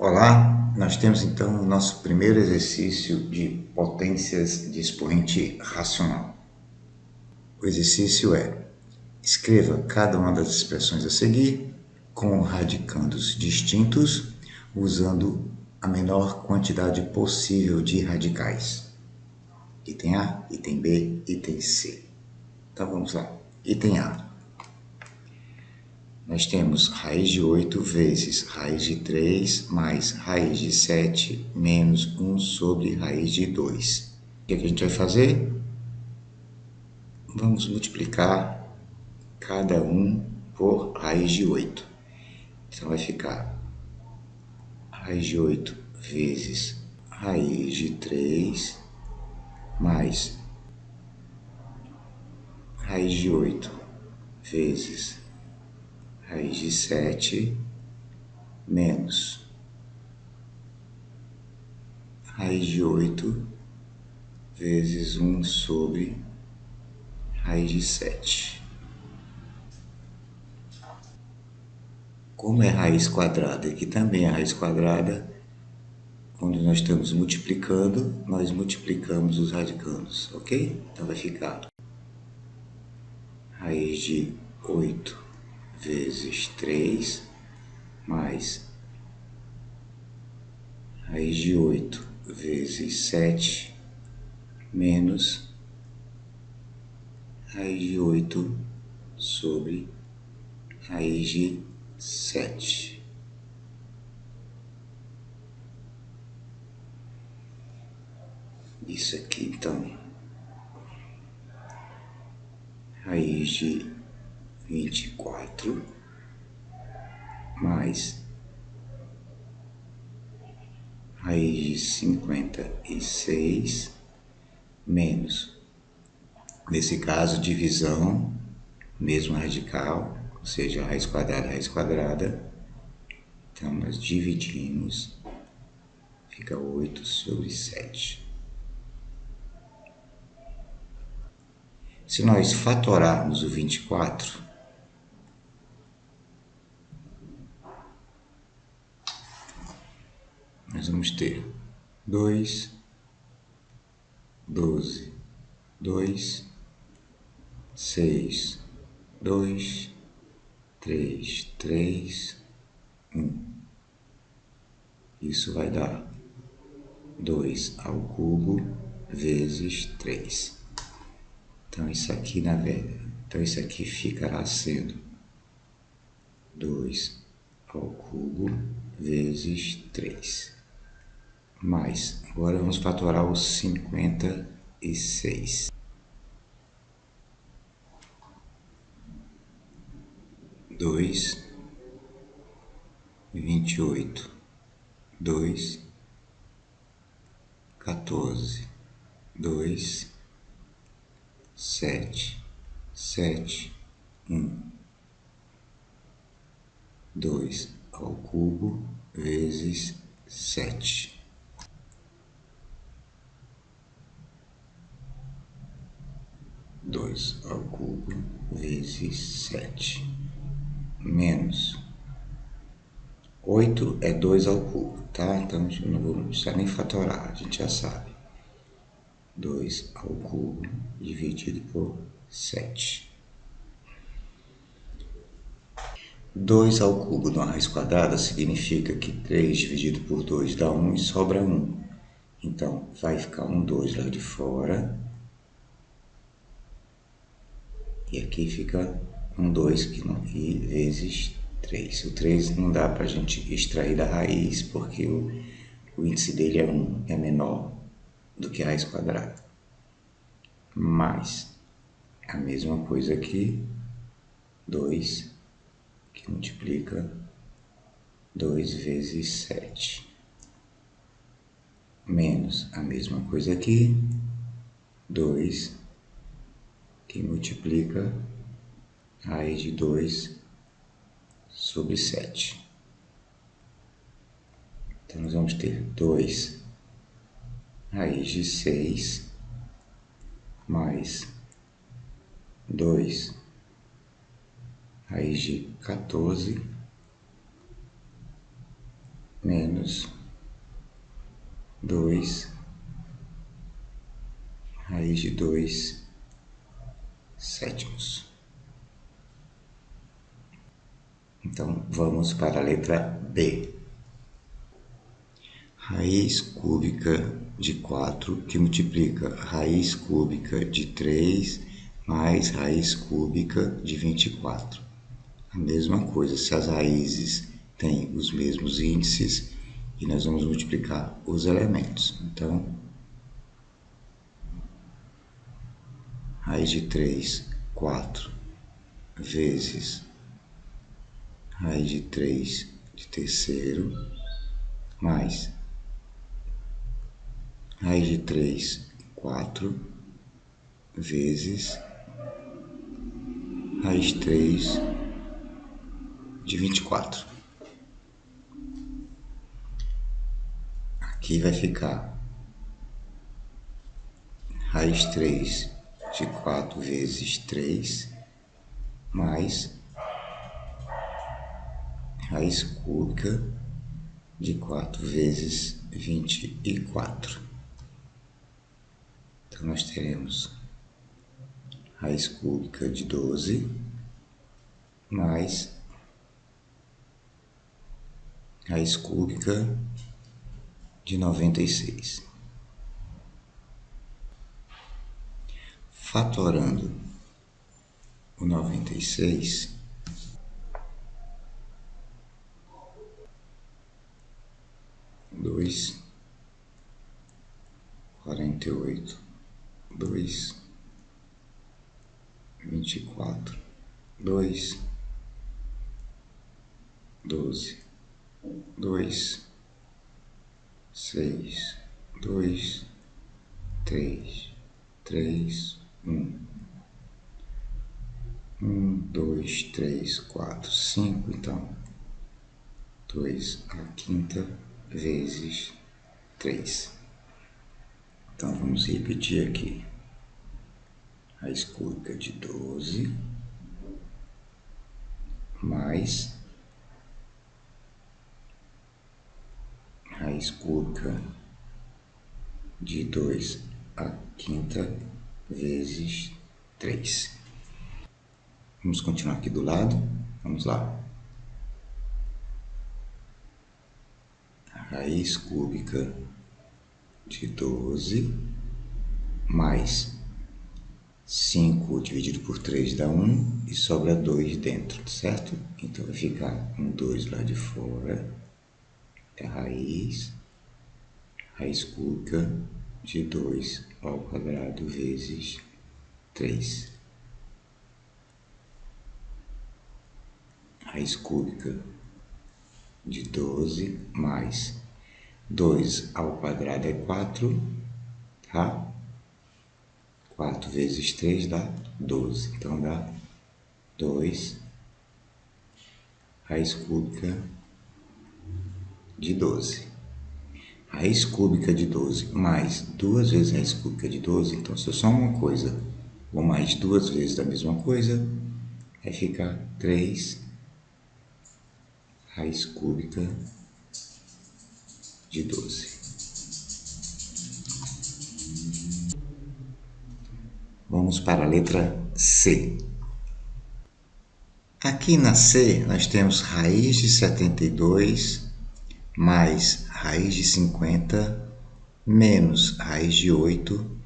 Olá, nós temos então o nosso primeiro exercício de potências de expoente racional. O exercício é: escreva cada uma das expressões a seguir com radicandos distintos, usando a menor quantidade possível de radicais. Item A, item B, item C. Então vamos lá. Item A. Nós temos raiz de 8 vezes raiz de 3 mais raiz de 7 menos 1 sobre raiz de 2. O que a gente vai fazer? Vamos multiplicar cada um por raiz de 8. Então vai ficar raiz de 8 vezes raiz de 3 mais raiz de 8 vezes raiz de 7 menos raiz de 8 vezes 1 sobre raiz de 7. Como é raiz quadrada e aqui também é raiz quadrada, quando nós estamos multiplicando, nós multiplicamos os radicandos, ok? Então vai ficar raiz de 8 vezes 3 mais raiz de 8 vezes 7 menos raiz de 8 sobre raiz de 7. Isso aqui, então, raiz de 24 mais raiz de 56 menos, nesse caso, divisão, mesmo radical, ou seja, raiz quadrada. Então, nós dividimos, fica 8 sobre 7. Se nós fatorarmos o 24, nós vamos ter 2, 12, 2, 6, 2, 3, 3, 1. Isso vai dar 2 ao cubo vezes 3. Então, isso aqui, isso aqui ficará sendo 2 ao cubo vezes 3. Mais, agora vamos fatorar os 56. 2, 28, 2, 14, 2, 7, 7, 1. 2 ao cubo vezes 7. 2 ao cubo vezes 7. Menos 8 é 2 ao cubo, tá? Então não vou precisar nem fatorar, a gente já sabe. 2 ao cubo dividido por 7. 2 ao cubo de uma raiz quadrada significa que 3 dividido por 2 dá 1 e sobra 1. Então, vai ficar um 2 lá de fora. E aqui fica um 2 e vezes 3. O 3 não dá para a gente extrair da raiz, porque o índice dele é 1, é menor do que a raiz quadrada. Mais a mesma coisa aqui, 2, que multiplica 2 vezes 7. Menos a mesma coisa aqui, 2, que multiplica raiz de 2 sobre 7. Então, nós vamos ter 2 raiz de 6 mais 2 raiz de 14 menos 2 raiz de 2 sétimos. Então, vamos para a letra B. Raiz cúbica de 4 que multiplica raiz cúbica de 3 mais raiz cúbica de 24. A mesma coisa, se as raízes têm os mesmos índices, e nós vamos multiplicar os elementos. Então, raiz de 3, 4, vezes raiz de 3 de terceiro, mais raiz de 3, 4, vezes raiz de 3 de 24. Aqui vai ficar raiz 3 de 4 vezes 3, mais raiz cúbica de 4 vezes 24. Então, nós teremos raiz cúbica de 12, mais raiz cúbica de 96. Fatorando o 96, dois, 48, 2, 24, 2, 12, 2, 6, 2, 3, 3, 1, 1, 2, 3, 4, 5, então, 2 à quinta vezes 3. Então, vamos repetir aqui. Raiz cúbica de 12, mais raiz cúbica de 2 à quinta vezes 3. Vamos continuar aqui do lado. Vamos lá. Raiz cúbica de 12 mais 5 dividido por 3 dá 1 e sobra 2 dentro, certo? Então vai ficar um 2 lá de fora. É raiz cúbica de 2 ao quadrado vezes 3. Raiz cúbica de 12 mais 2 ao quadrado é 4, tá? 4 vezes 3 dá 12. Então, dá 2 raiz cúbica de 12. Raiz cúbica de 12 mais 2 vezes raiz cúbica de 12. Então, se eu só uma coisa ou mais 2 vezes da mesma coisa, vai ficar 3 raiz cúbica de 12. Vamos para a letra C. Aqui na C, nós temos raiz de 72 mais raiz de 50 menos raiz de 8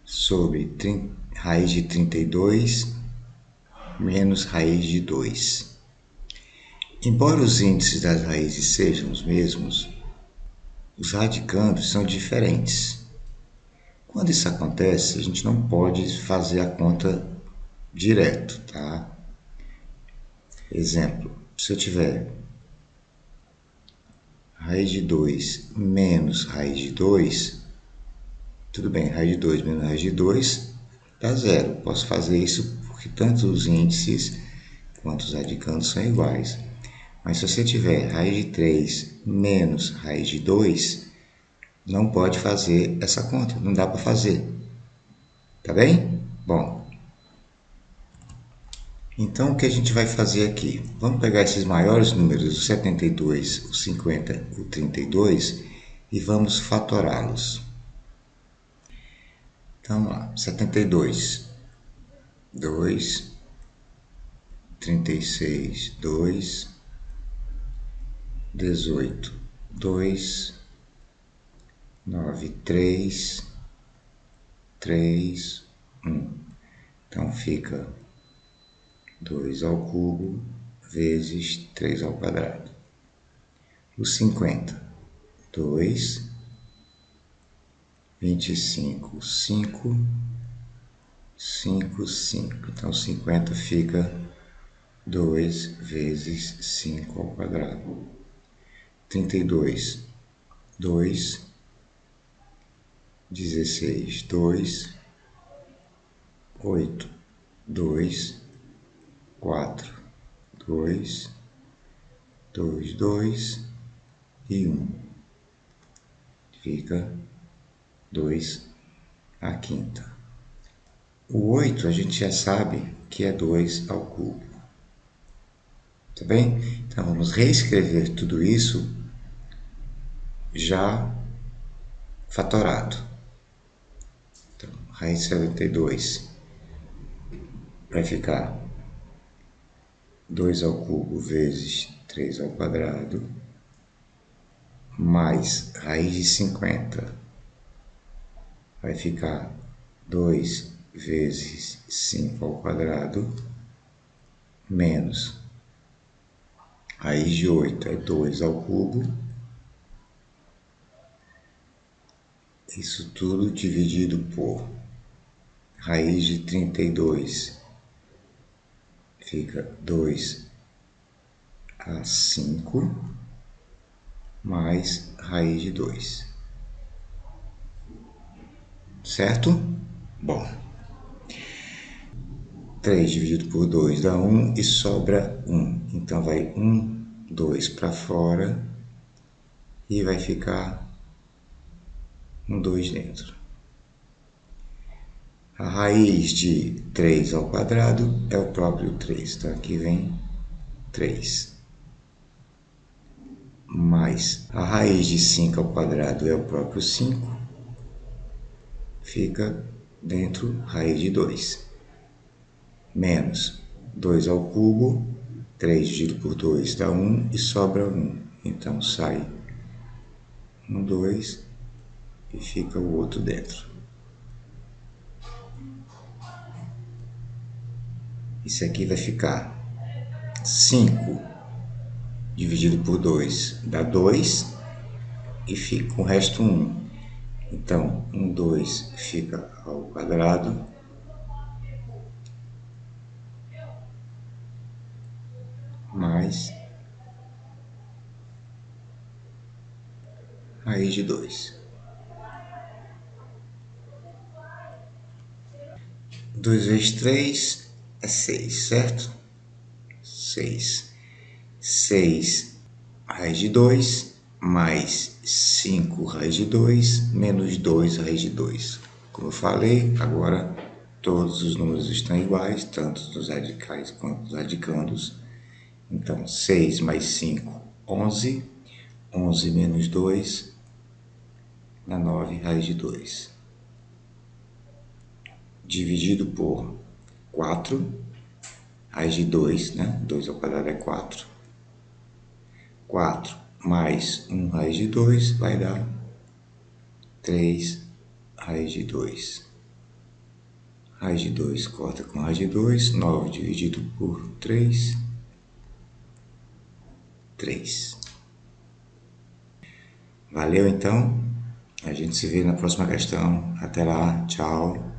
sobre raiz de 32 menos raiz de 2. Embora os índices das raízes sejam os mesmos, os radicandos são diferentes. Quando isso acontece, a gente não pode fazer a conta direto, tá? Exemplo, se eu tiver raiz de 2 menos raiz de 2, tudo bem, raiz de 2 menos raiz de 2 dá zero. Posso fazer isso porque tanto os índices quanto os radicandos são iguais. Mas se você tiver raiz de 3 menos raiz de 2, não pode fazer essa conta, não dá para fazer. Tá bem? Bom, Então, o que a gente vai fazer aqui? Vamos pegar esses maiores números, o 72, o 50, o 32, e vamos fatorá-los. Então, vamos lá. 72, 2, 36, 2, 18, 2, 9, 3, 3, 1. Então, fica 2 ao cubo vezes 3 ao quadrado. O 50, 2, 25, 5, 5, 5. Então, 50 fica 2 vezes 5 ao quadrado. 32, 2, 16, 2, 8, 2, 4, 2, 2, 2 e 1. Fica 2 à quinta. O 8 a gente já sabe que é 2 ao cubo. Tá bem? Então vamos reescrever tudo isso já fatorado. Então, raiz de 72 vai ficar 2 ao cubo vezes 3 ao quadrado, mais raiz de 50 vai ficar 2 vezes 5 ao quadrado, menos raiz de 8 é 2 ao cubo. Isso tudo dividido por raiz de 32 fica 2 a 5 mais raiz de 2. Certo? Bom, 3 dividido por 2 dá 1 e sobra 1. Então vai 1, 2 para fora e vai ficar um 2 dentro. A raiz de 3 ao quadrado é o próprio 3. Então aqui vem 3. Mais a raiz de 5 ao quadrado é o próprio 5. Fica dentro raiz de 2. Menos 2 ao cubo, 3 dividido por 2 dá 1 e sobra 1. Então sai um 2 e fica o outro dentro. Isso aqui vai ficar 5 dividido por 2 dá 2 e fica o resto 1. Então, 2 fica ao quadrado, mais raiz de 2. 2 vezes 3 é 6, certo? 6. 6 raiz de 2, mais 5 raiz de 2, menos 2 raiz de 2. Como eu falei, agora todos os números estão iguais, tanto dos radicais quanto dos radicandos. Então, 6 mais 5, 11. 11 menos 2 dá 9 raiz de 2. Dividido por 4, raiz de 2, né? 2 ao quadrado é 4. 4 mais 1 raiz de 2 vai dar 3 raiz de 2. Raiz de 2 corta com raiz de 2, 9 dividido por 3, 3. Valeu então? A gente se vê na próxima questão. Até lá, tchau.